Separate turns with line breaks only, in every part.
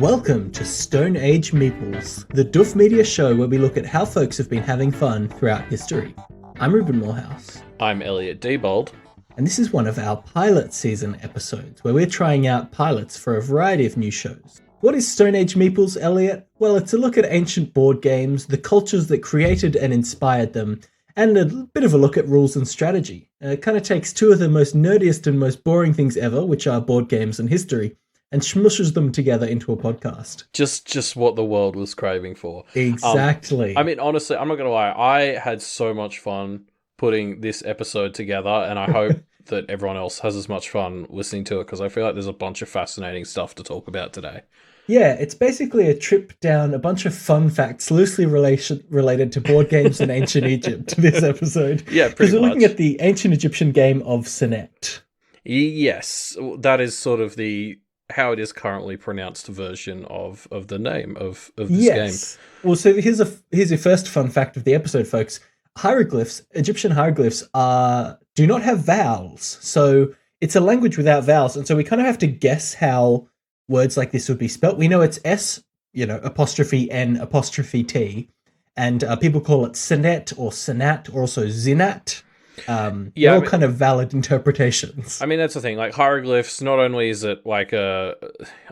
Welcome to Stone Age Meeples, the Doof Media show where we look at how folks have been having fun throughout history. I'm Reuben Morehouse.
I'm Elliot Diebold.
And this is one of our pilot season episodes, where we're trying out pilots for a variety of new shows. What is Stone Age Meeples, Elliot? Well, it's a look at ancient board games, the cultures that created and inspired them, and a bit of a look at rules and strategy. It kind of takes two of the most nerdiest and most boring things ever, which are board games and history, and smushes them together into a podcast.
Just what the world was craving for.
Exactly.
I mean, honestly, I'm not going to lie. I had so much fun putting this episode together, and I hope that everyone else has as much fun listening to it, because I feel like there's a bunch of fascinating stuff to talk about today.
Yeah, it's basically a trip down a bunch of fun facts loosely related to board games in ancient Egypt, this episode.
Yeah, pretty much.
Because we're looking at the ancient Egyptian game of Senet.
Yes, that is sort of the how it is currently pronounced version of the name of this game.
Well, so here's your first fun fact of the episode, folks. Hieroglyphs, Egyptian hieroglyphs do not have vowels. So it's a language without vowels. And so we kind of have to guess how words like this would be spelt. We know it's S, apostrophe N, apostrophe T. And people call it Senet or Senat or also Zinat. They're all kind of valid interpretations.
I mean, that's the thing. Like hieroglyphs, not only is it like a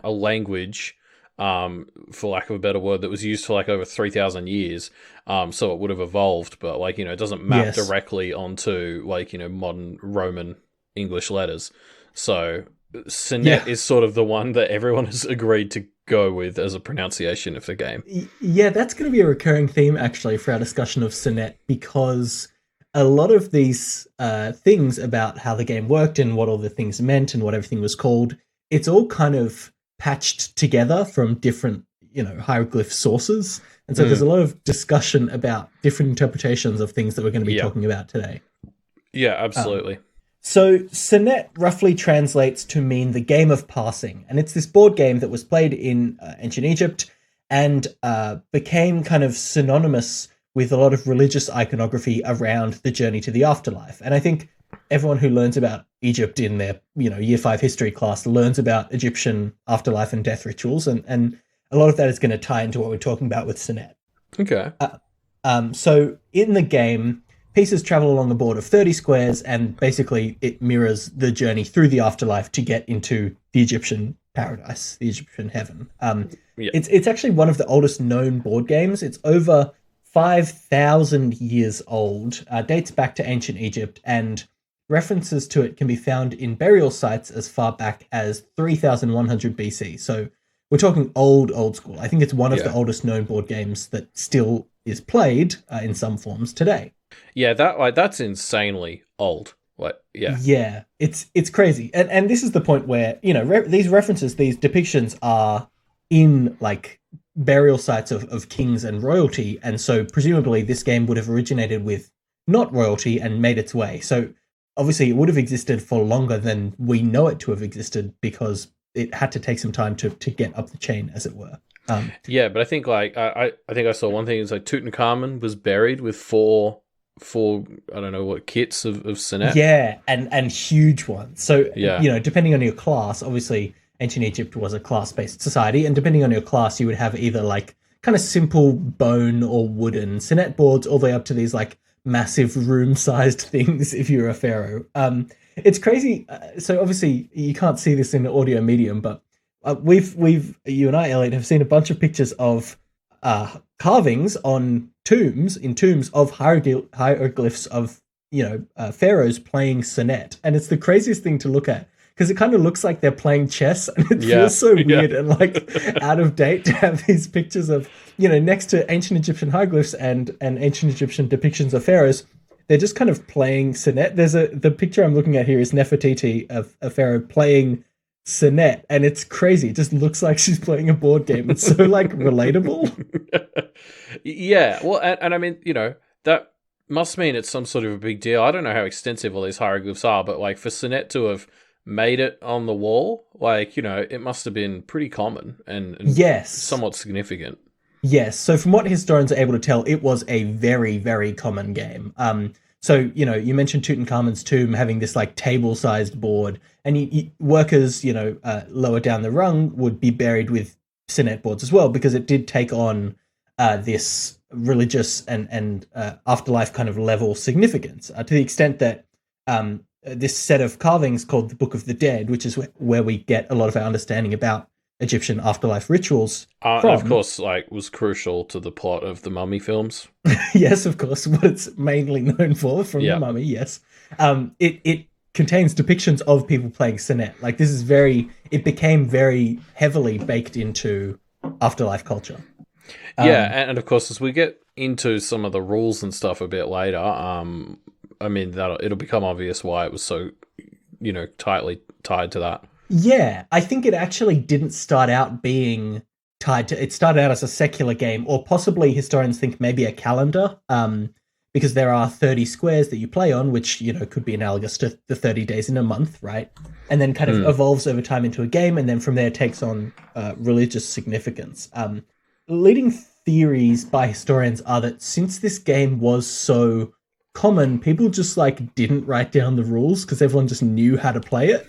language, for lack of a better word, that was used for like over 3,000 years, so it would have evolved, but like, it doesn't map directly onto like, modern Roman English letters. So Senet is sort of the one that everyone has agreed to go with as a pronunciation of the game.
Yeah, that's going to be a recurring theme actually for our discussion of Senet, because a lot of these things about how the game worked and what all the things meant and what everything was called, it's all kind of patched together from different, hieroglyph sources. And so there's a lot of discussion about different interpretations of things that we're going to be talking about today.
Yeah, absolutely.
So Senet roughly translates to mean the game of passing. And it's this board game that was played in ancient Egypt and became kind of synonymous with a lot of religious iconography around the journey to the afterlife. And I think everyone who learns about Egypt in their, year 5 history class learns about Egyptian afterlife and death rituals. And a lot of that is going to tie into what we're talking about with Senet.
Okay.
So in the game, pieces travel along a board of 30 squares, and basically it mirrors the journey through the afterlife to get into the Egyptian paradise, the Egyptian heaven. It's actually one of the oldest known board games. It's over 5,000 years old, dates back to ancient Egypt, and references to it can be found in burial sites as far back as 3,100 BC. So we're talking old school. I think it's one of the oldest known board games that still is played in some forms today.
Yeah, that's insanely old.
Yeah, it's crazy. And this is the point where, these references, these depictions are in like burial sites of kings and royalty, and so presumably this game would have originated with not royalty and made its way. So obviously it would have existed for longer than we know it to have existed, because it had to take some time to get up the chain, as it were.
But I think like I think I saw one thing is like Tutankhamun was buried with four I don't know what kits of Senet.
Yeah, and huge ones. So depending on your class, obviously ancient Egypt was a class-based society, and depending on your class, you would have either like kind of simple bone or wooden Senet boards, all the way up to these like massive room-sized things if you're a pharaoh. It's crazy. So obviously you can't see this in the audio medium, but you and I, Elliot, have seen a bunch of pictures of carvings on tombs of hieroglyphs of pharaohs playing Senet, and it's the craziest thing to look at, because it kind of looks like they're playing chess, and it feels so weird and like out of date to have these pictures of, next to ancient Egyptian hieroglyphs and ancient Egyptian depictions of pharaohs, they're just kind of playing Senet. The picture I'm looking at here is Nefertiti of a pharaoh playing Senet, and it's crazy. It just looks like she's playing a board game. It's so like relatable.
Yeah, well, and I mean, that must mean it's some sort of a big deal. I don't know how extensive all these hieroglyphs are, but like for Senet to have made it on the wall, like, it must have been pretty common and somewhat significant.
Yes. So from what historians are able to tell, it was a very, very common game. So, you mentioned Tutankhamun's tomb having this like table-sized board, and workers, lower down the rung would be buried with Senet boards as well, because it did take on this religious and afterlife kind of level significance, to the extent that this set of carvings called the Book of the Dead, which is where we get a lot of our understanding about Egyptian afterlife rituals from.
And of course, like, was crucial to the plot of the Mummy films.
Yes, of course, what it's mainly known for from the Mummy. Yes, it contains depictions of people playing Senet. Like, this is it became very heavily baked into afterlife culture.
And of course, as we get into some of the rules and stuff a bit later, I mean, it'll become obvious why it was so, tightly tied to that.
Yeah, I think it actually didn't start out being tied to... It started out as a secular game, or possibly historians think maybe a calendar, because there are 30 squares that you play on, which, could be analogous to the 30 days in a month, right? And then kind of evolves over time into a game, and then from there takes on religious significance. Leading theories by historians are that since this game was so common, people just didn't write down the rules because everyone just knew how to play it.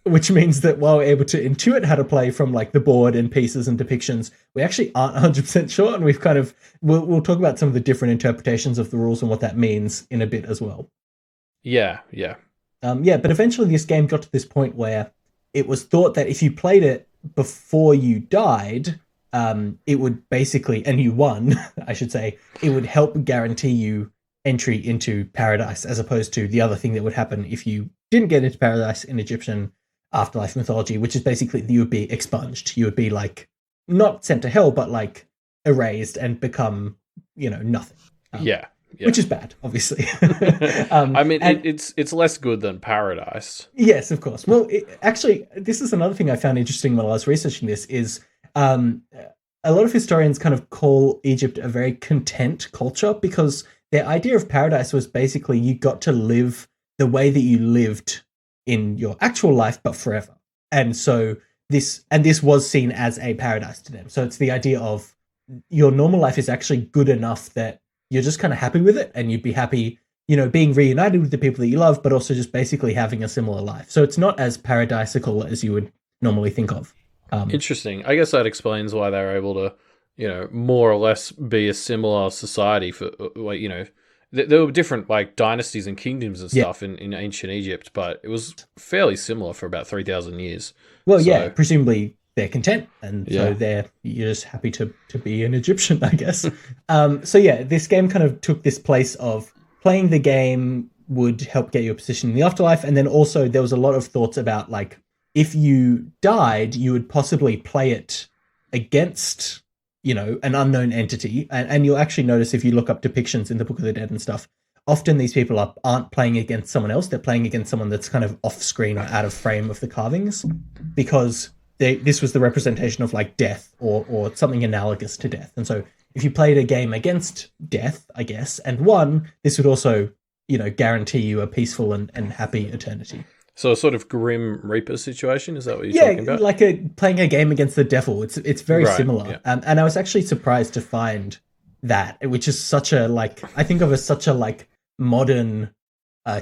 Which means that while we're able to intuit how to play from the board and pieces and depictions, we actually aren't 100% sure, and we've we'll talk about some of the different interpretations of the rules and what that means in a bit as well.
Yeah.
But eventually this game got to this point where it was thought that if you played it before you died, it would basically, and you won, I should say, it would help guarantee you entry into paradise, as opposed to the other thing that would happen if you didn't get into paradise in Egyptian afterlife mythology, which is basically you would be expunged. You would be not sent to hell, but erased and become, nothing.
Yeah.
Which is bad, obviously.
I mean, it's less good than paradise.
Yes, of course. Well, actually, this is another thing I found interesting when I was researching this is a lot of historians kind of call Egypt a very content culture, because their idea of paradise was basically you got to live the way that you lived in your actual life, but forever. And so this was seen as a paradise to them. So it's the idea of your normal life is actually good enough that you're just kind of happy with it, and you'd be happy, being reunited with the people that you love, but also just basically having a similar life. So it's not as paradisical as you would normally think of.
Interesting. I guess that explains why they were able to, more or less be a similar society for, there were different dynasties and kingdoms and stuff in ancient Egypt, but it was fairly similar for about 3,000 years.
Well, presumably they're content, and so you're just happy to be an Egyptian, I guess. This game kind of took this place of playing the game would help get you a position in the afterlife, and then also there was a lot of thoughts about if you died, you would possibly play it against, an unknown entity. And you'll actually notice if you look up depictions in the Book of the Dead and stuff, often these people aren't playing against someone else. They're playing against someone that's kind of off screen or out of frame of the carvings, because this was the representation of death or something analogous to death. And so if you played a game against death, I guess, and won, this would also, guarantee you a peaceful and happy eternity.
So a sort of Grim Reaper situation, is that what you're talking about?
Playing a game against the devil. It's very similar.
Yeah.
And I was actually surprised to find that, which is such a I think of as such a modern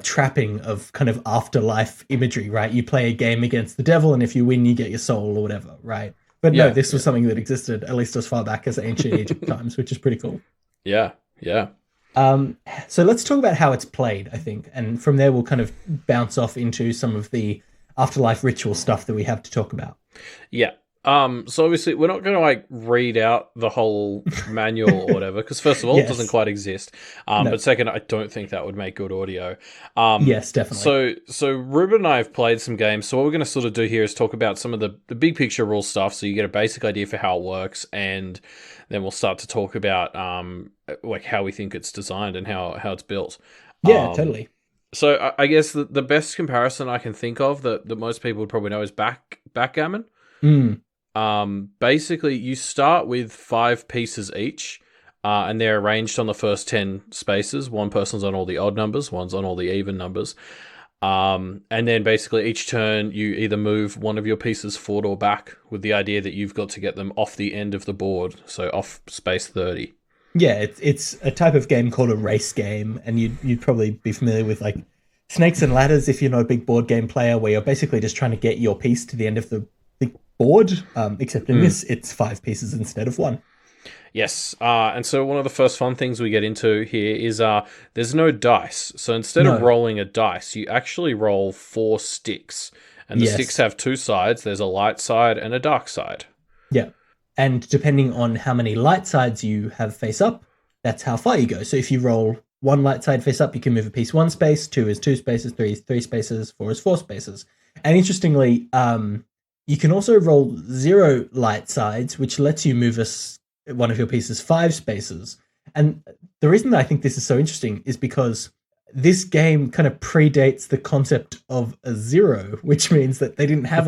trapping of kind of afterlife imagery, right? You play a game against the devil, and if you win, you get your soul or whatever, right? But no, this was something that existed at least as far back as ancient Egypt times, which is pretty cool.
Yeah.
So let's talk about how it's played, I think. And from there, we'll kind of bounce off into some of the afterlife ritual stuff that we have to talk about.
Yeah. So obviously we're not going to read out the whole manual or whatever, because first of all, it doesn't quite exist. No. But second, I don't think that would make good audio.
Yes, definitely.
So Reuben and I have played some games. So what we're going to sort of do here is talk about some of the big picture rule stuff, so you get a basic idea for how it works, and then we'll start to talk about how we think it's designed and how it's built.
Yeah, totally.
So I guess the best comparison I can think of that most people would probably know is backgammon. Basically, you start with 5 pieces each, and they're arranged on the first 10 spaces. One person's on all the odd numbers, one's on all the even numbers. And then basically each turn, you either move one of your pieces forward or back, with the idea that you've got to get them off the end of the board, so off space 30.
Yeah, it's a type of game called a race game, and you'd probably be familiar with Snakes and Ladders if you're not a big board game player, where you're basically just trying to get your piece to the end of the board, except in this, it's 5 pieces instead of 1.
Yes, and so one of the first fun things we get into here is there's no dice. So instead of rolling a dice, you actually roll 4 sticks. And the sticks have 2 sides. There's a light side and a dark side.
Yeah. And depending on how many light sides you have face up, that's how far you go. So if you roll 1 light side face up, you can move a piece 1 space, 2 is 2 spaces, 3 is 3 spaces, 4 is 4 spaces. And interestingly, you can also roll 0 light sides, which lets you move one of your pieces 5 spaces. And the reason that I think this is so interesting is because this game kind of predates the concept of a 0, which means that they didn't have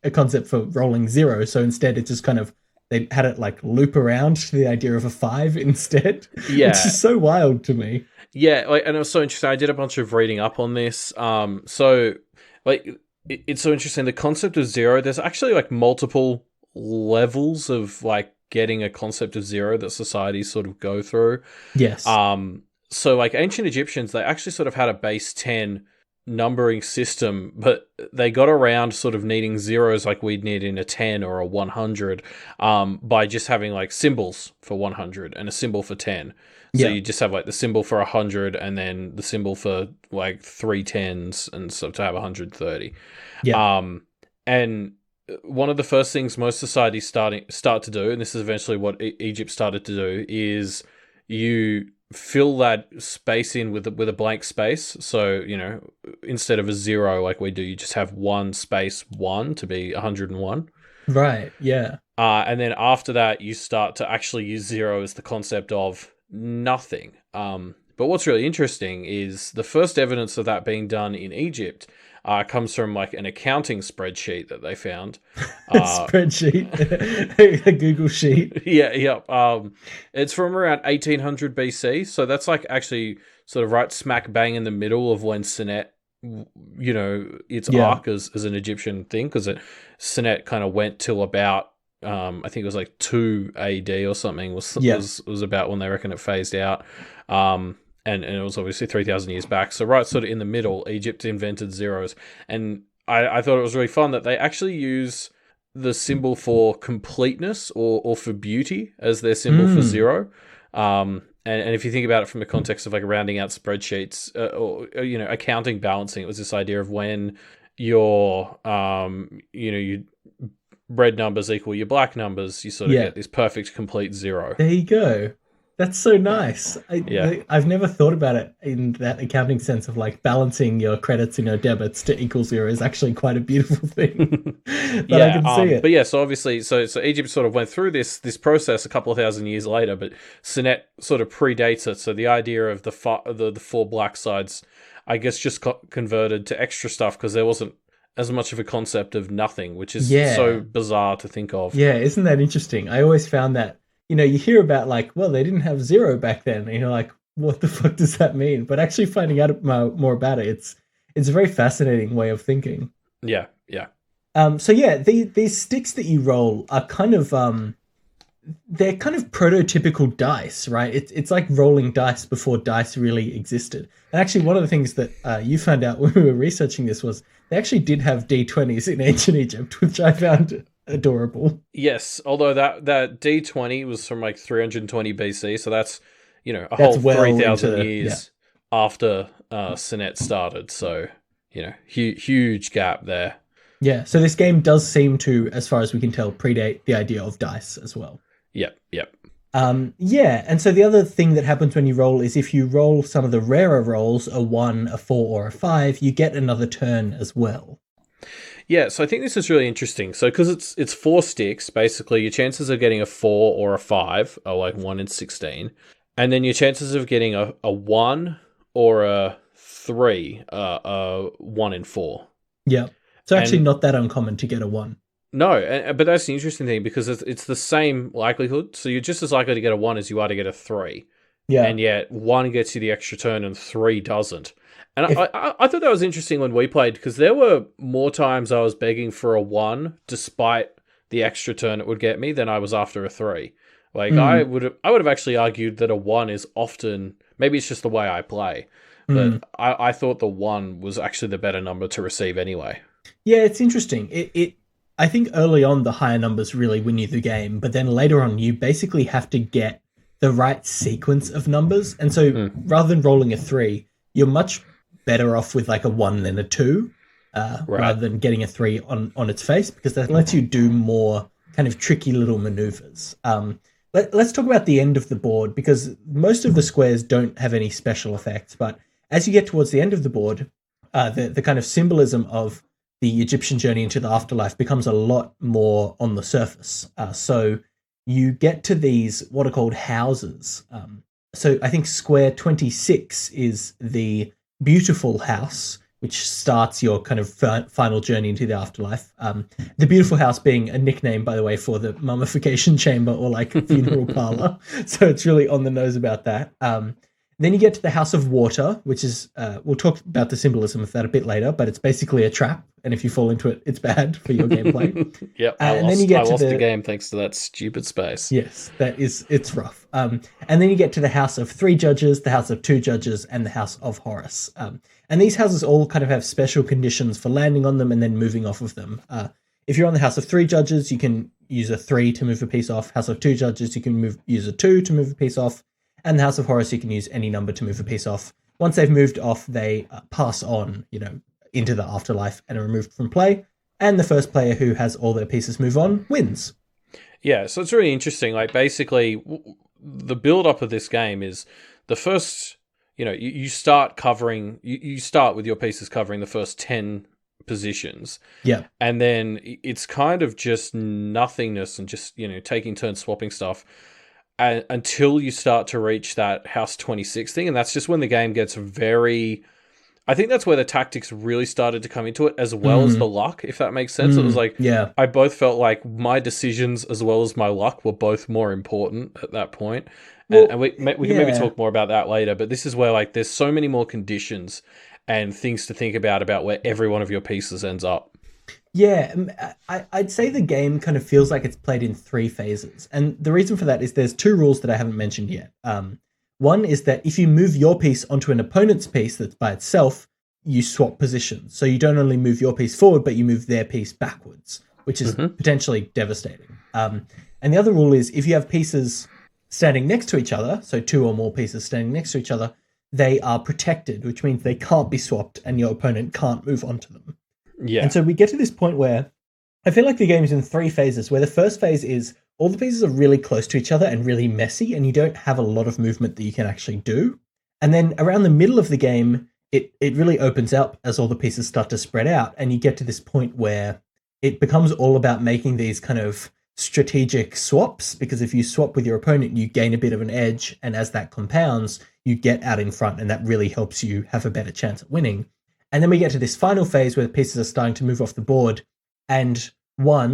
a concept for rolling 0. So instead, it just kind of, they had it like loop around to the idea of a 5 instead, which is so wild to me.
Yeah, and it was so interesting. I did a bunch of reading up on this. So it's so interesting. The concept of 0, there's actually like multiple levels of like getting a concept of 0 that societies sort of go through.
Yes.
So like ancient Egyptians, they actually sort of had a base 10 numbering system, but they got around sort of needing zeros like we'd need in a 10 or a 100 by just having like symbols for 100 and a symbol for 10. So you just have like the symbol for 100 and then the symbol for like 3 10s and so to have 130. Yeah. And one of the first things most societies start to do, and this is eventually what Egypt started to do, is you fill that space in with a blank space. So, you know, instead of a 0 like we do, you just have 1 space 1 to be 101.
Right, yeah.
And then after that, you start to actually use 0 as the concept of nothing. But what's really interesting is the first evidence of that being done in Egypt comes from like an accounting spreadsheet that they found.
Spreadsheet, a Google sheet.
Yeah. It's from around 1800 BC, so that's like actually sort of right smack bang in the middle of when Senet, you know, its arc as an Egyptian thing, because Senet kind of went till about I think it was like 2 AD or something was about when they reckon it phased out. And it was obviously 3,000 years back. So right sort of in the middle, Egypt invented zeros. And I thought it was really fun that they actually use the symbol for completeness or for beauty as their symbol for 0. And if you think about it from the context of like rounding out spreadsheets or, you know, accounting balancing, it was this idea of when your, you know, you red numbers equal your black numbers, you sort of get this perfect complete 0.
There you go. That's so nice. I've never thought about it in that accounting sense of like balancing your credits and your debits to equal 0 is actually quite a beautiful thing. But I can see it.
But yeah, so obviously, so Egypt sort of went through this process a couple of thousand years later, but Senet sort of predates it. So the idea of the 4 black sides, I guess, just got converted to extra stuff because there wasn't as much of a concept of nothing, which is so bizarre to think of.
Yeah, isn't that interesting? I always found that, you know, you hear about like, well, they didn't have 0 back then. And you're like, what the fuck does that mean? But actually finding out more about it, it's a very fascinating way of thinking.
Yeah.
So yeah, these sticks that you roll are kind of they're kind of prototypical dice, right? It's like rolling dice before dice really existed. And actually, one of the things that you found out when we were researching this was they actually did have D20s in ancient Egypt, which I found adorable.
Yes, although that D20 was from like 320 BC, so that's, you know, a whole 3,000 years after Senet started. So, you know, huge gap there.
Yeah, so this game does seem to, as far as we can tell, predate the idea of dice as well.
Yep.
Yeah, and so the other thing that happens when you roll is if you roll some of the rarer rolls, a 1, a 4, or a 5, you get another turn as well.
Yeah, so I think this is really interesting. So because it's 4 sticks, basically your chances of getting a 4 or a 5 are like 1 in 16. And then your chances of getting a 1 or a 3 are 1 in 4.
Yeah. So actually not that uncommon to get a 1.
No, but that's the interesting thing because it's the same likelihood. So you're just as likely to get a 1 as you are to get a 3. Yeah. And yet 1 gets you the extra turn and 3 doesn't. And I thought that was interesting when we played because there were more times I was begging for a 1 despite the extra turn it would get me than I was after a 3. Like I would have actually argued that a 1 is often, maybe it's just the way I play, but I thought the 1 was actually the better number to receive anyway.
Yeah, it's interesting. It I think early on the higher numbers really win you the game, but then later on you basically have to get the right sequence of numbers. And so rather than rolling a 3, you're much better off with like a 1 and a 2, rather than getting a 3 on its face, because that lets you do more kind of tricky little maneuvers. Let's talk about the end of the board, because most of the squares don't have any special effects, but as you get towards the end of the board, the kind of symbolism of the Egyptian journey into the afterlife becomes a lot more on the surface. So you get to these what are called houses. So I think square 26 is the beautiful house, which starts your kind of final journey into the afterlife. The beautiful house being a nickname, by the way, for the mummification chamber or like funeral parlor. So it's really on the nose about that. Then you get to the House of Water, which is, we'll talk about the symbolism of that a bit later, but it's basically a trap. And if you fall into it, it's bad for your gameplay.
Yep, I lost the game thanks to that stupid space.
Yes, it's rough. And then you get to the House of 3 Judges, the House of 2 Judges, and the House of Horus. And these houses all kind of have special conditions for landing on them and then moving off of them. If you're on the House of 3 Judges, you can use a 3 to move a piece off. House of 2 Judges, you can use a 2 to move a piece off. And the House of Horus, you can use any number to move a piece off. Once they've moved off, they pass on, into the afterlife and are removed from play. And the first player who has all their pieces move on wins.
Yeah, so it's really interesting. Like, basically, the build-up of this game is the first, you start covering, you start with your pieces covering the first 10 positions.
Yeah.
And then it's kind of just nothingness and just, taking turns swapping stuff. Until you start to reach that House 26 thing, and that's just when the game gets very... I think that's where the tactics really started to come into it, as well as the luck, if that makes sense. It was like, I both felt like my decisions as well as my luck were both more important at that point. And we can maybe talk more about that later, but this is where like there's so many more conditions and things to think about where every one of your pieces ends up.
Yeah, I'd say the game kind of feels like it's played in 3 phases. And the reason for that is there's 2 rules that I haven't mentioned yet. One is that if you move your piece onto an opponent's piece that's by itself, you swap positions. So you don't only move your piece forward, but you move their piece backwards, which is potentially devastating. And the other rule is if you have pieces standing next to each other, so 2 or more pieces standing next to each other, they are protected, which means they can't be swapped and your opponent can't move onto them.
Yeah.
And so we get to this point where I feel like the game is in 3 phases, where the first phase is all the pieces are really close to each other and really messy, and you don't have a lot of movement that you can actually do. And then around the middle of the game, it really opens up as all the pieces start to spread out, and you get to this point where it becomes all about making these kind of strategic swaps, because if you swap with your opponent, you gain a bit of an edge, and as that compounds, you get out in front, and that really helps you have a better chance at winning. And then we get to this final phase where the pieces are starting to move off the board, and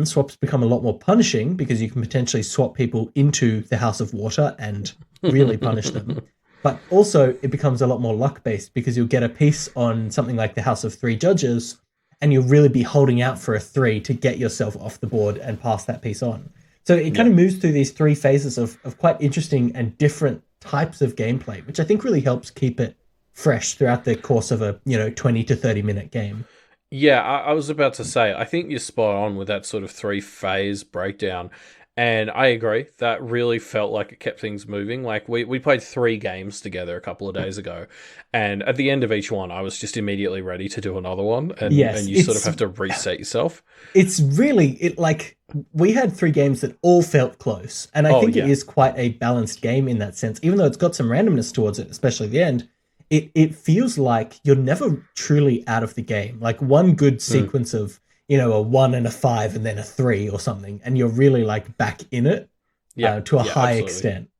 swaps become a lot more punishing because you can potentially swap people into the House of Water and really punish them. But also it becomes a lot more luck-based because you'll get a piece on something like the House of 3 Judges, and you'll really be holding out for a 3 to get yourself off the board and pass that piece on. So it kind of moves through these 3 phases of quite interesting and different types of gameplay, which I think really helps keep it fresh throughout the course of a 20 to 30 minute game.
Yeah, I was about to say, I think you're spot on with that sort of 3-phase breakdown. And I agree, that really felt like it kept things moving. Like we played 3 games together a couple of days ago, and at the end of each one, I was just immediately ready to do another one. And, and you sort of have to reset yourself. It's really,
we had 3 games that all felt close. And I think it is quite a balanced game in that sense, even though it's got some randomness towards it, especially at the end. It feels like you're never truly out of the game. Like one good sequence of, a 1 and a 5 and then a 3 or something, and you're really like back in it to a high extent.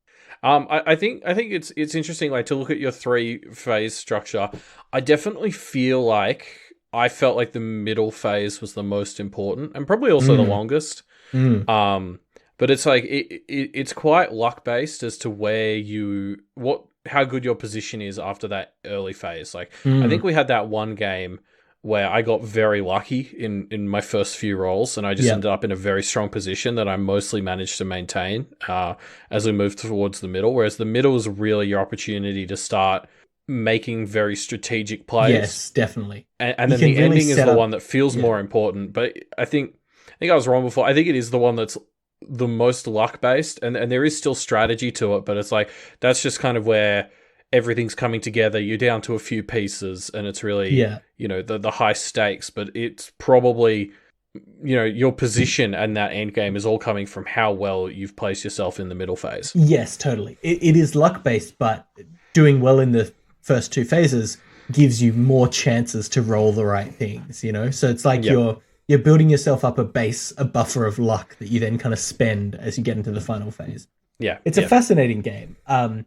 I think it's interesting, like, to look at your 3-phase structure. I definitely feel like I felt like the middle phase was the most important and probably also the longest. But it's like it's quite luck based as to where how good your position is after that early phase. Like, I think we had that one game where I got very lucky in my first few rolls, and I just ended up in a very strong position that I mostly managed to maintain as we moved towards the middle, whereas the middle is really your opportunity to start making very strategic plays.
Yes, definitely.
And then the ending is the one that feels more important. But I think think I was wrong before. I think it is the one that's the most luck based, and there is still strategy to it, but it's like that's just kind of where everything's coming together. You're down to a few pieces, and it's really the high stakes. But it's probably your position and that end game is all coming from how well you've placed yourself in the middle phase.
Yes, totally. It is luck based, but doing well in the first two phases gives you more chances to roll the right things. So it's like you're building yourself up a buffer of luck that you then kind of spend as you get into the final phase.
Yeah,
it's a fascinating game. I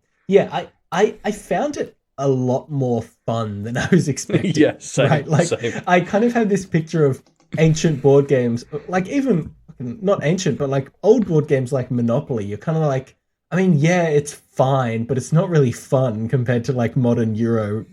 found it a lot more fun than I was expecting.
Yeah, same,
right? Like
same.
I kind of had this picture of ancient board games, like even not ancient, but like old board games like Monopoly. You're kind of like, I mean, yeah, it's fine, but it's not really fun compared to like modern Euro,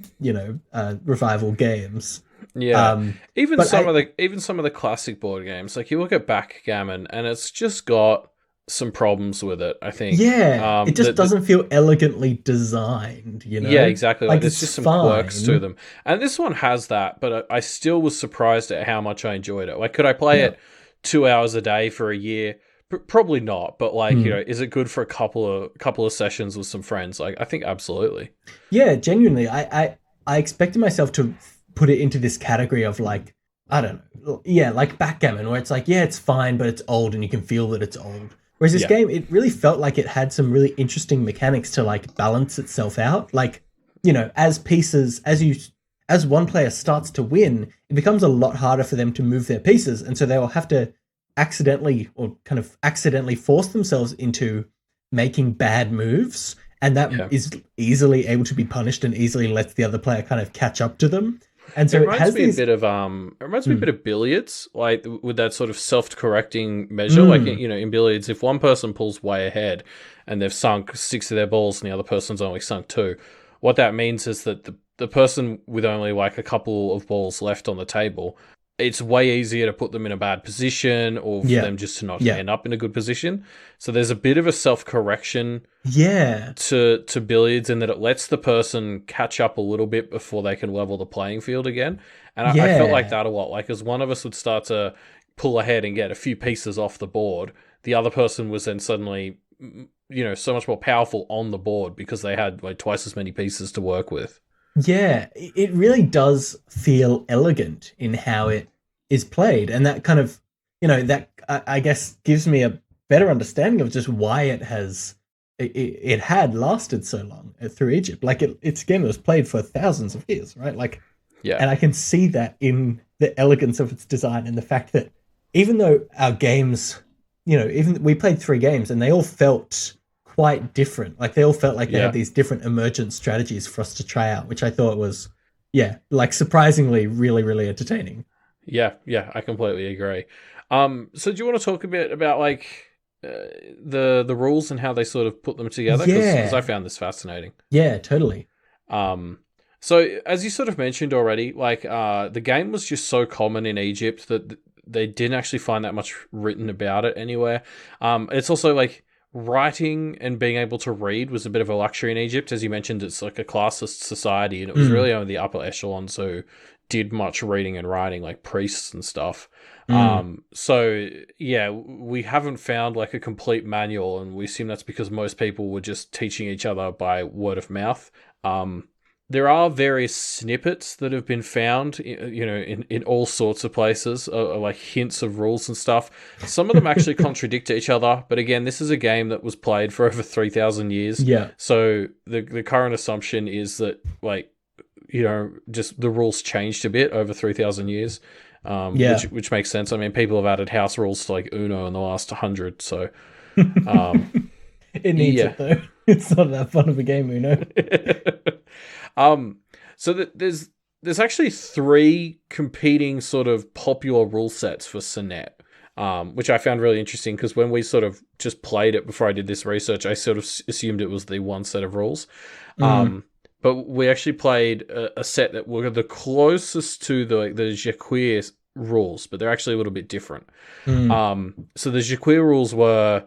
revival games.
Yeah, even some of the classic board games, like you look at backgammon, and it's just got some problems with it. I think.
Yeah, it just doesn't feel elegantly designed.
Yeah, exactly. Like there's just some quirks to them, and this one has that. But I still was surprised at how much I enjoyed it. Like, could I play it 2 hours a day for a year? Probably not, but like is it good for a couple of sessions with some friends? Like, I think absolutely.
Yeah, genuinely, I expected myself to put it into this category of like, I don't know, like backgammon, where it's like, yeah, it's fine, but it's old, and you can feel that it's old. Whereas this game, it really felt like it had some really interesting mechanics to like balance itself out. Like, as one player starts to win, it becomes a lot harder for them to move their pieces, and so they will have to accidentally force themselves into making bad moves, and that is easily able to be punished and easily lets the other player kind of catch up to them. And so
it reminds me a bit of billiards, like with that sort of self-correcting measure. Like in billiards, if one person pulls way ahead and they've sunk 6 of their balls and the other person's only sunk 2, what that means is that the person with only like a couple of balls left on the table, it's way easier to put them in a bad position or for them just to not end up in a good position. So there's a bit of a self-correction to billiards, in that it lets the person catch up a little bit before they can level the playing field again. And I felt like that a lot. Like as one of us would start to pull ahead and get a few pieces off the board, the other person was then suddenly, so much more powerful on the board because they had like twice as many pieces to work with.
Yeah, it really does feel elegant in how it is played. And that kind of, that I guess gives me a better understanding of just why it had lasted so long through Egypt. Like it's a game that was played for thousands of years, right? Like, and I can see that in the elegance of its design and the fact that even though our games, even we played 3 games and they all felt quite different. Like they all felt like they had these different emergent strategies for us to try out, which I thought was, like surprisingly really, really entertaining.
Yeah, I completely agree. So do you want to talk a bit about like the rules and how they sort of put them together? Because I found this fascinating.
Yeah, totally.
So as you sort of mentioned already, like the game was just so common in Egypt that they didn't actually find that much written about it anywhere. It's also like writing and being able to read was a bit of a luxury in Egypt. As you mentioned, it's like a classist society, and it was really only the upper echelons who did much reading and writing, like priests and stuff. So we haven't found like a complete manual, and we assume that's because most people were just teaching each other by word of mouth. There are various snippets that have been found, in all sorts of places, like hints of rules and stuff. Some of them actually contradict each other, but again, this is a game that was played for over 3,000 years.
Yeah.
So the current assumption is that, like, just the rules changed a bit over 3,000 years, which makes sense. I mean, people have added house rules to like Uno in the last 100, so...
It needs it, though. It's not that fun of a game, Uno.
So there's actually 3 competing sort of popular rule sets for Senet, which I found really interesting because when we sort of just played it before I did this research, I sort of assumed it was the one set of rules. But we actually played a set that were the closest to the Jacquire rules, but they're actually a little bit different. So the Jacquire rules were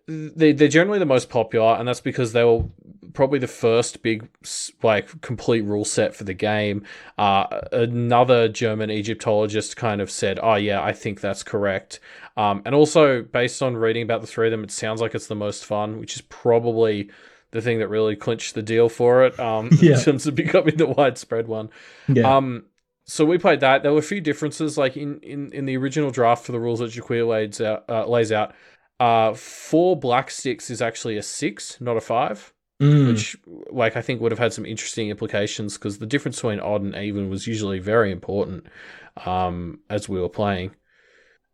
They're generally the most popular, and that's because they were probably the first big, like, complete rule set for the game. Another German Egyptologist kind of said, "Oh yeah, I think that's correct." And also, based on reading about the three of them, it sounds like it's the most fun, which is probably the thing that really clinched the deal for it. In terms of becoming the widespread one.
Yeah.
So we played that. There were a few differences, like in the original draft for the rules that Jaquir lays out. 4 black sticks is actually a 6, not a 5, which, like, I think would have had some interesting implications because the difference between odd and even was usually very important as we were playing.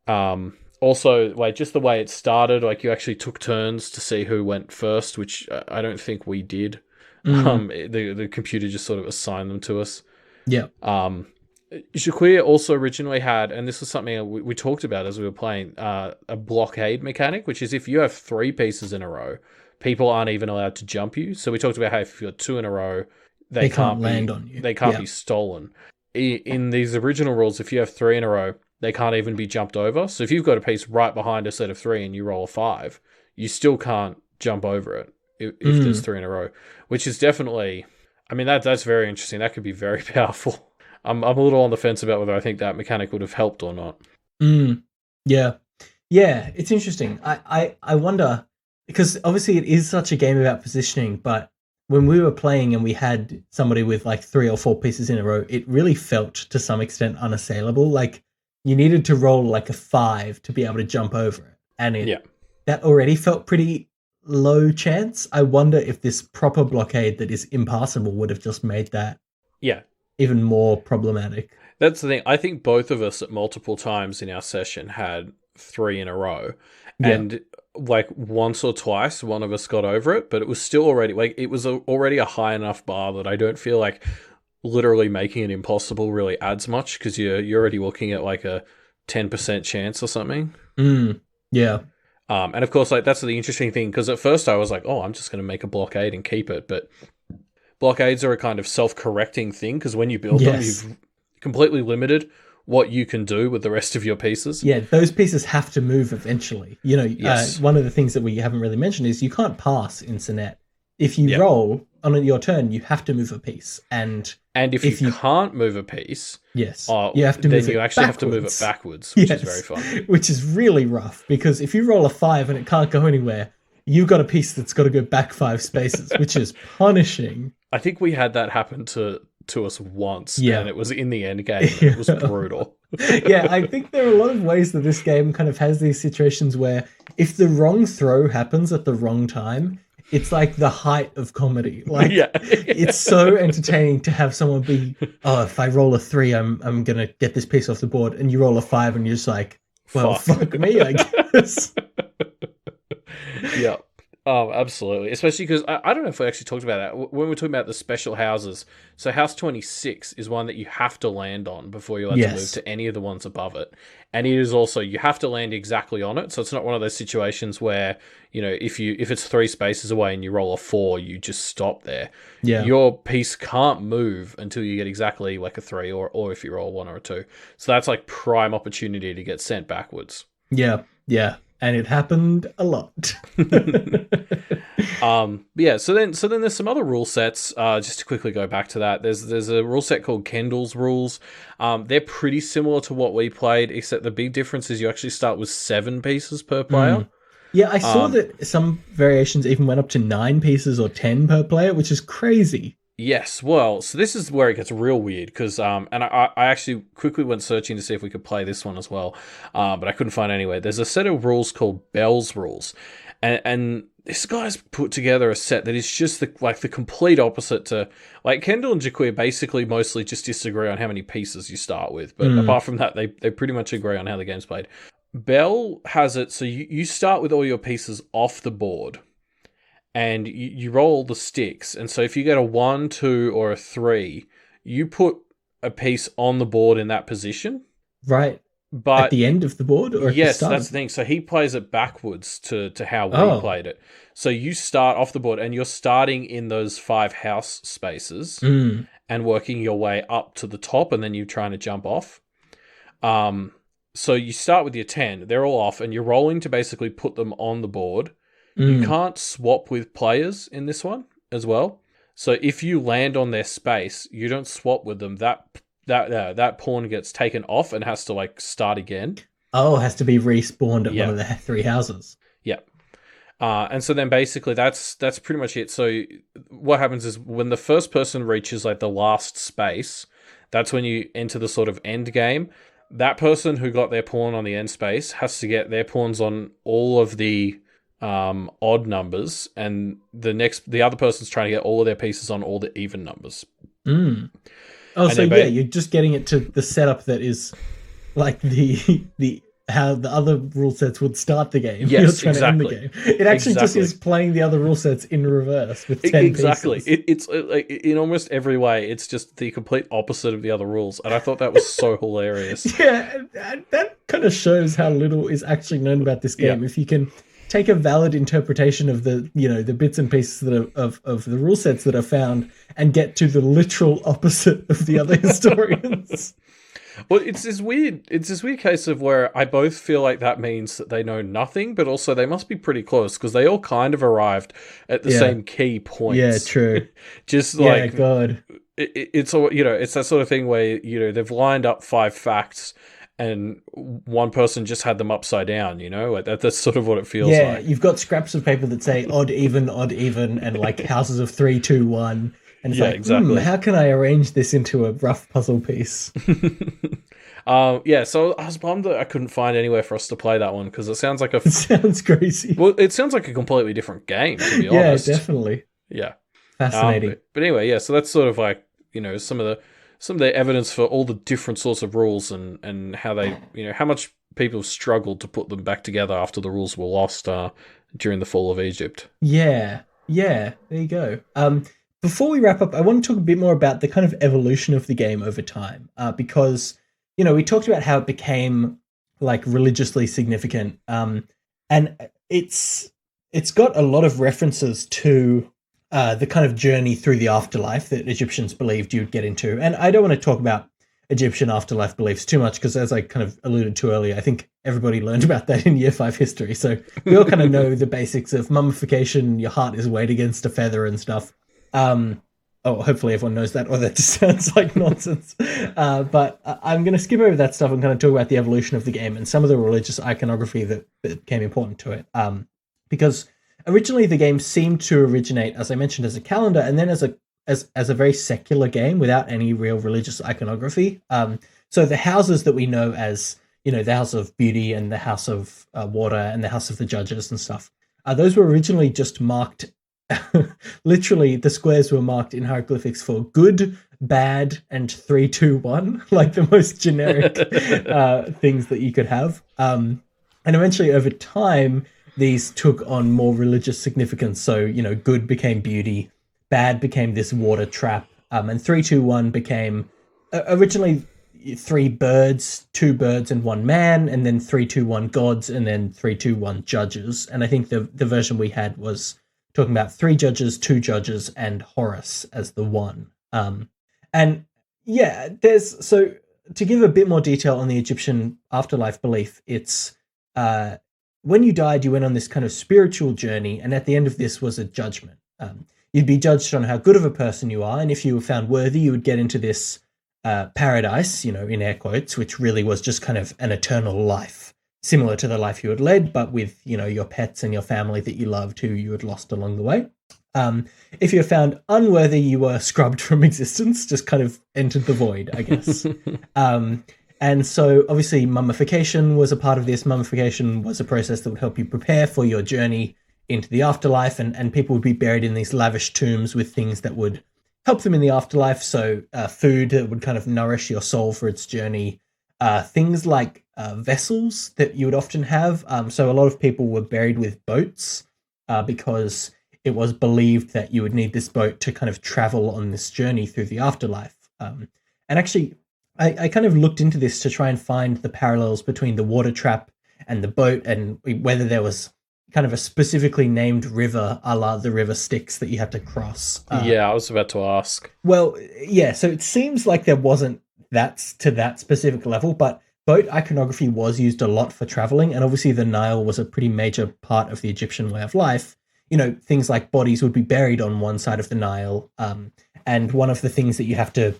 Also, like, just the way it started, like, you actually took turns to see who went first, which I don't think we did. The computer just sort of assigned them to us.
Yeah.
Jaquir also originally had, and this was something we talked about as we were playing, a blockade mechanic, which is if you have 3 pieces in a row, people aren't even allowed to jump you. So we talked about how if you've got 2 in a row, they can't
land on you.
They can't be stolen. In these original rules, if you have 3 in a row, they can't even be jumped over. So if you've got a piece right behind a set of 3 and you roll a 5, you still can't jump over it if there's 3 in a row, which is definitely, I mean, that's very interesting. That could be very powerful. I'm a little on the fence about whether I think that mechanic would have helped or not.
Yeah. Yeah, it's interesting. I wonder, because obviously it is such a game about positioning, but when we were playing and we had somebody with like 3 or 4 pieces in a row, it really felt to some extent unassailable. Like you needed to roll like a 5 to be able to jump over it. And that already felt pretty low chance. I wonder if this proper blockade that is impassable would have just made that even more problematic.
That's the thing. I think both of us at multiple times in our session had 3 in a row. And like once or twice, one of us got over it, but it was still already, like, it was already a high enough bar that I don't feel like literally making it impossible really adds much, because you're already looking at like a 10% chance or something.
Yeah.
And of course, like, that's the interesting thing, because at first I was like, oh, I'm just going to make a blockade and keep it. But blockades are a kind of self-correcting thing, because when you build them, you've completely limited what you can do with the rest of your pieces.
Yeah, those pieces have to move eventually. You know, one of the things that we haven't really mentioned is you can't pass in Senet. If you roll on your turn, you have to move a piece. And
if you can't move a piece,
you have to move
then you actually have to move it backwards, which is very fun.
Which is really rough, because if you roll a 5 and it can't go anywhere, you've got a piece that's got to go back 5 spaces, which is punishing.
I think we had that happen to us once, and it was in the end game. It was brutal.
I think there are a lot of ways that this game kind of has these situations where if the wrong throw happens at the wrong time, it's like the height of comedy. Like, it's so entertaining to have someone be, oh, if I roll a 3, I'm gonna get this piece off the board, and you roll a 5, and you're just like, well, fuck me, I guess.
Oh, absolutely. Especially because I don't know if we actually talked about that when we're talking about the special houses. So House 26 is one that you have to land on before you're allowed to move to any of the ones above it. And it is also, you have to land exactly on it. So it's not one of those situations where, you know, if it's 3 spaces away and you roll a 4, you just stop there. Your piece can't move until you get exactly like a 3 or if you roll a 1 or a 2. So that's like prime opportunity to get sent backwards.
Yeah. And it happened a lot.
So then there's some other rule sets. Just to quickly go back to that, there's a rule set called Kendall's rules. They're pretty similar to what we played, except the big difference is you actually start with 7 pieces per player.
Yeah, I saw that some variations even went up to 9 pieces or 10 per player, which is crazy.
Yes, well, so this is where it gets real weird, because and I actually quickly went searching to see if we could play this one as well, but I couldn't find anywhere. There's a set of rules called Bell's rules, and this guy's put together a set that is just the complete opposite to, like, Kendall and Jaquir basically mostly just disagree on how many pieces you start with, but apart from that, they pretty much agree on how the game's played. Bell has it so you start with all your pieces off the board, and you roll the sticks. And so if you get a 1, 2, or a 3, you put a piece on the board in that position.
Right.
But
at the end of the board? Or
yes, that's the thing. So he plays it backwards to how we played it. So you start off the board, and you're starting in those 5 house spaces and working your way up to the top, and then you're trying to jump off. So you start with your 10. They're all off, and you're rolling to basically put them on the board. You can't swap with players in this one as well. So if you land on their space, you don't swap with them. That pawn gets taken off and has to like start again.
Oh, it has to be respawned at one of the 3 houses.
Yeah. And so then basically that's pretty much it. So what happens is when the first person reaches like the last space, that's when you enter the sort of end game. That person who got their pawn on the end space has to get their pawns on all of the odd numbers, and the other person's trying to get all of their pieces on all the even numbers.
Oh, and so you're just getting it to the setup that is like the how the other rule sets would start the game.
Yes,
you're trying to end the game. It actually just is playing the other rule sets in reverse with 10 pieces.
It's like in almost every way, it's just the complete opposite of the other rules, and I thought that was so hilarious.
Yeah, that kind of shows how little is actually known about this game. If you can take a valid interpretation of the the bits and pieces that of the rule sets that are found and get to the literal opposite of the other historians.
Well, it's this weird case of where I both feel like that means that they know nothing, but also they must be pretty close because they all kind of arrived at the same key points.
Yeah, true.
Just like
God,
it's all it's that sort of thing where they've lined up 5 facts and one person just had them upside down. Like that's sort of what it feels like.
Yeah, you've got scraps of paper that say odd, even, and like houses of 3, 2, 1. And it's exactly. How can I arrange this into a rough puzzle piece?
So I was bummed that I couldn't find anywhere for us to play that one because it sounds like
It sounds crazy.
Well, it sounds like a completely different game, to be honest.
Yeah, definitely.
Yeah.
Fascinating.
But anyway, so that's sort of like, some of the evidence for all the different sorts of rules and how they, how much people struggled to put them back together after the rules were lost during the fall of Egypt.
Yeah. There you go. Before we wrap up, I want to talk a bit more about the kind of evolution of the game over time, because, we talked about how it became like religiously significant, and it's got a lot of references to the kind of journey through the afterlife that Egyptians believed you'd get into. And I don't want to talk about Egyptian afterlife beliefs too much because, as I kind of alluded to earlier, I think everybody learned about that in Year 5 history. So we all kind of know the basics of mummification, your heart is weighed against a feather and stuff. Hopefully everyone knows that, or that just sounds like nonsense. But I'm going to skip over that stuff and kind of talk about the evolution of the game and some of the religious iconography that became important to it. Because originally the game seemed to originate, as I mentioned, as a calendar, and then as a very secular game without any real religious iconography. So the houses that we know as, the House of Beauty and the House of Water and the House of the Judges and stuff, those were originally just marked. Literally, the squares were marked in hieroglyphics for good, bad, and 3, 2, 1, like the most generic things that you could have. And eventually, over time, these took on more religious significance. So, good became beauty, bad became this water trap, and 3, 2, 1 became originally 3 birds, 2 birds, and 1 man, and then 3, 2, 1 gods, and then 3, 2, 1 judges. And I think the version we had was talking about 3 judges, 2 judges, and Horus as the 1. So to give a bit more detail on the Egyptian afterlife belief, it's when you died, you went on this kind of spiritual journey, and at the end of this was a judgment. You'd be judged on how good of a person you are, and if you were found worthy, you would get into this paradise, in air quotes, which really was just kind of an eternal life, similar to the life you had led, but with, your pets and your family that you loved who you had lost along the way. If you were found unworthy, you were scrubbed from existence, just kind of entered the void, I guess. And so obviously mummification was a part of this. Mummification was a process that would help you prepare for your journey into the afterlife, and people would be buried in these lavish tombs with things that would help them in the afterlife. So food that would kind of nourish your soul for its journey. Things like vessels that you would often have. So a lot of people were buried with boats because it was believed that you would need this boat to kind of travel on this journey through the afterlife. And actually, I kind of looked into this to try and find the parallels between the water trap and the boat, and whether there was kind of a specifically named river, a la the river Styx, that you had to cross.
I was about to ask.
Well, yeah, so it seems like there wasn't to that specific level, but boat iconography was used a lot for traveling, and obviously the Nile was a pretty major part of the Egyptian way of life. Things like bodies would be buried on one side of the Nile, and one of the things that you have to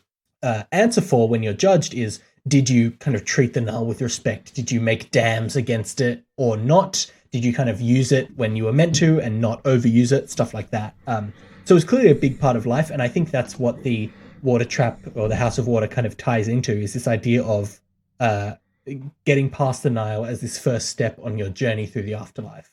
answer for when you're judged is, did you kind of treat the Nile with respect? Did you make dams against it or not? Did you kind of use it when you were meant to and not overuse it? Stuff like that. So it's clearly a big part of life, and I think that's what the water trap or the House of Water kind of ties into, is this idea of getting past the Nile as this first step on your journey through the afterlife.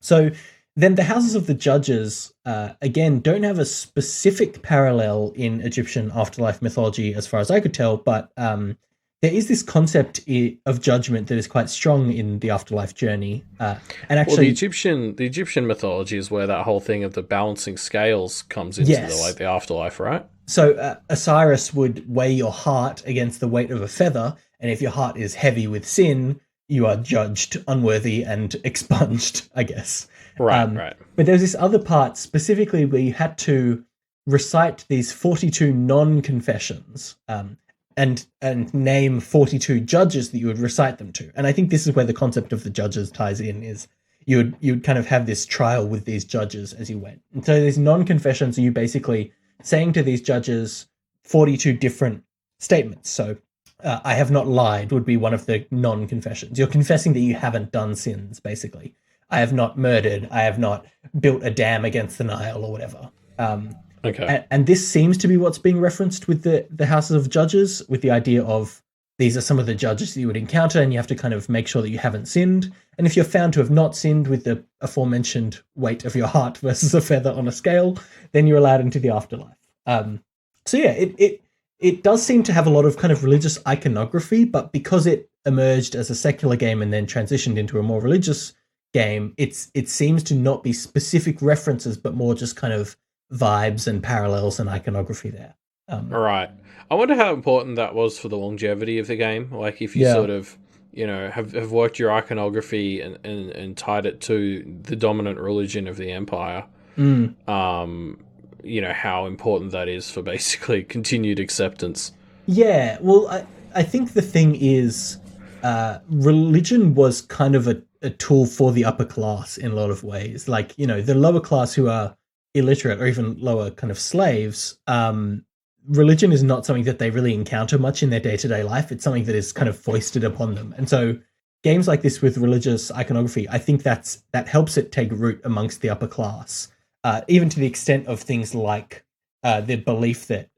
So then the houses of the judges, again, don't have a specific parallel in Egyptian afterlife mythology as far as I could tell, but there is this concept of judgment that is quite strong in the afterlife journey. And actually,
the Egyptian mythology is where that whole thing of the balancing scales comes into the afterlife, right?
So Osiris would weigh your heart against the weight of a feather, and if your heart is heavy with sin, you are judged unworthy and expunged, I guess.
Right.
But there's this other part specifically where you had to recite these 42 non-confessions and name 42 judges that you would recite them to. And I think this is where the concept of the judges ties in, is you would kind of have this trial with these judges as you went. And so these non-confessions are you basically saying to these judges 42 different statements. So I have not lied would be one of the non-confessions. You're confessing that you haven't done sins, basically. I have not murdered. I have not built a dam against the Nile or whatever.
Okay.
And this seems to be what's being referenced with the houses of judges, with the idea of these are some of the judges that you would encounter, and you have to kind of make sure that you haven't sinned. And if you're found to have not sinned with the aforementioned weight of your heart versus a feather on a scale, then you're allowed into the afterlife. So yeah, it does seem to have a lot of kind of religious iconography, but because it emerged as a secular game and then transitioned into a more religious game, it seems to not be specific references, but more just kind of vibes and parallels and iconography there.
Right. I wonder how important that was for the longevity of the game. Like if you sort of, have worked your iconography and tied it to the dominant religion of the empire. How important that is for basically continued acceptance. Yeah,
well, I think the thing is, religion was kind of a tool for the upper class in a lot of ways. Like, the lower class who are illiterate or even lower kind of slaves, religion is not something that they really encounter much in their day-to-day life. It's something that is kind of foisted upon them. And so games like this with religious iconography, I think that helps it take root amongst the upper class, even to the extent of things like the belief that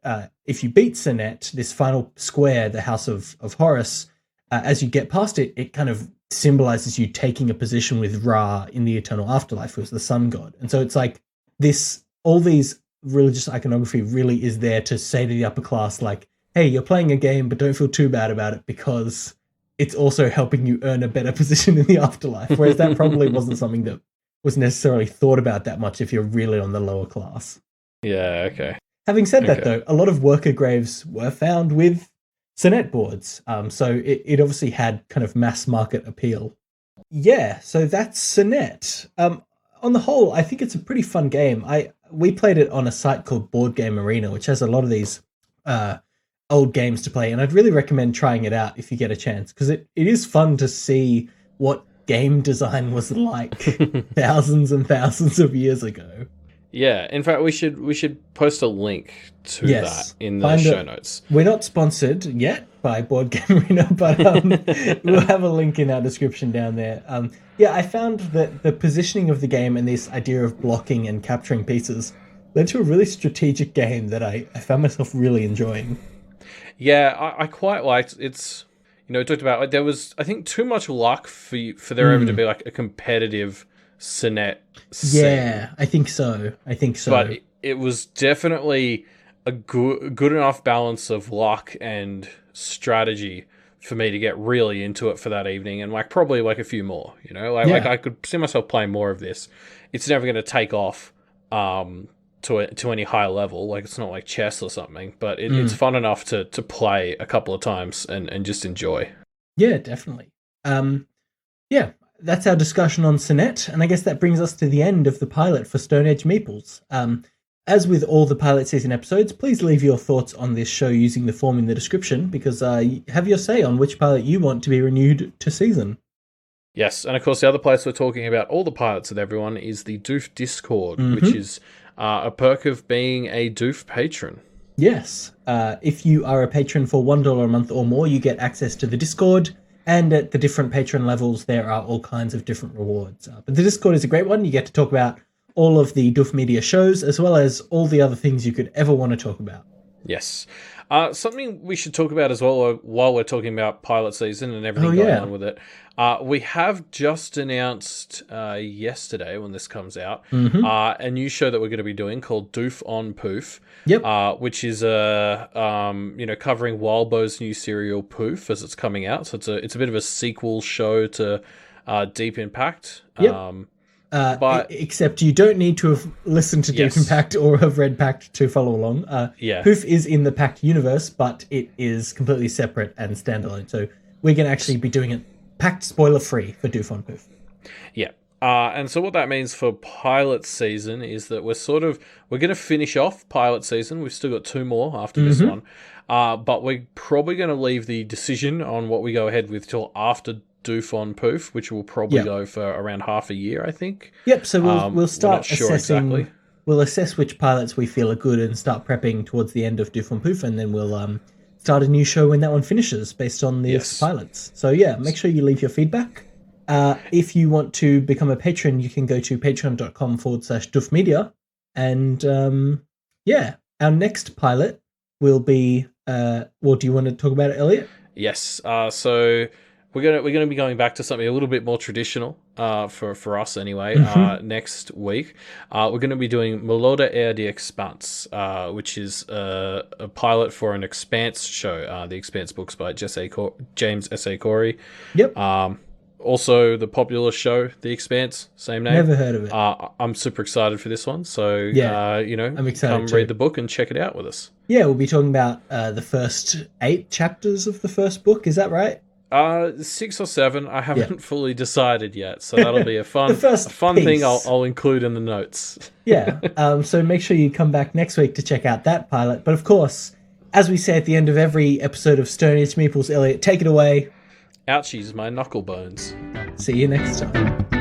if you beat Senet, this final square, the House of Horus, as you get past it, it kind of symbolizes you taking a position with Ra in the eternal afterlife, who's the sun god. And so it's like all these religious iconography really is there to say to the upper class, like, hey, you're playing a game, but don't feel too bad about it because it's also helping you earn a better position in the afterlife. Whereas that probably wasn't something that was necessarily thought about that much if you're really on the lower class.
Yeah, okay.
Having said that, though, a lot of worker graves were found with Senet boards. So it obviously had kind of mass market appeal. Yeah, so that's Senet. On the whole, I think it's a pretty fun game. We played it on a site called Board Game Arena, which has a lot of these old games to play, and I'd really recommend trying it out if you get a chance, because it is fun to see what game design was like thousands and thousands of years ago.
Yeah, in fact, we should post a link to that in the show notes.
We're not sponsored yet by Board Game Arena, but we'll have a link in our description down there. I found that the positioning of the game and this idea of blocking and capturing pieces led to a really strategic game that I found myself really enjoying.
Yeah, I quite liked it's. We talked about there was, I think, too much luck for there ever to be like a competitive Senet scene.
Yeah, I think so.
But it was definitely a good enough balance of luck and strategy for me to get really into it for that evening, and probably a few more. Like I could see myself playing more of this. It's never going to take off to any high level. Like it's not like chess or something, but it's fun enough to play a couple of times and just enjoy.
Yeah, definitely. That's our discussion on Senet, and I guess that brings us to the end of the pilot for Stone Age Meeples. As with all the pilot season episodes, please leave your thoughts on this show using the form in the description, because have your say on which pilot you want to be renewed to season.
Yes, and of course the other place we're talking about all the pilots with everyone is the Doof Discord, which is a perk of being a Doof patron.
Yes, if you are a patron for $1 a month or more, you get access to the Discord, and at the different patron levels there are all kinds of different rewards. But the Discord is a great one. You get to talk about all of the Doof Media shows, as well as all the other things you could ever want to talk about.
Yes. Something we should talk about as well while we're talking about pilot season and everything going on with it. We have just announced yesterday, when this comes out, a new show that we're going to be doing called Doof on Poof, which is covering Wildbow's new serial Poof as it's coming out. So it's a bit of a sequel show to Deep Impact. But
except you don't need to have listened to Deep Impact or have read Pact to follow along. Poof is in the Pact universe, but it is completely separate and standalone. So we're going to actually be doing it Pact spoiler-free for Doof on Poof.
Yeah. And so what that means for pilot season is that we're going to finish off pilot season. We've still got 2 more after this one. But we're probably going to leave the decision on what we go ahead with till after Doof on Poof, which will probably go for around half a year, I think.
Yep, so we'll start assessing.
Exactly.
We'll assess which pilots we feel are good and start prepping towards the end of Doof on Poof, and then we'll start a new show when that one finishes based on these pilots. So yeah, make sure you leave your feedback. If you want to become a patron, you can go to patreon.com/Doof Media. And our next pilot will be, do you want to talk about it, Elliot?
Yes, so we're gonna be going back to something a little bit more traditional for us anyway. Next week, we're going to be doing Melode Air de Expanse, which is a pilot for an Expanse show. The Expanse books by James S.A. Corey.
Yep.
Also, the popular show, The Expanse, same name.
Never heard of it.
I'm super excited for this one. So
I'm excited
come read the book and check it out with us.
Yeah, we'll be talking about the first 8 chapters of the first book. Is that right?
6 or 7. I haven't fully decided yet, so that'll be a fun thing I'll include in the notes. So make sure you come back next week to check out that pilot. But of course, as we say at the end of every episode of Stone Age Meeples, Elliot, take it away. Ouchies, my knuckle bones.
See you next time.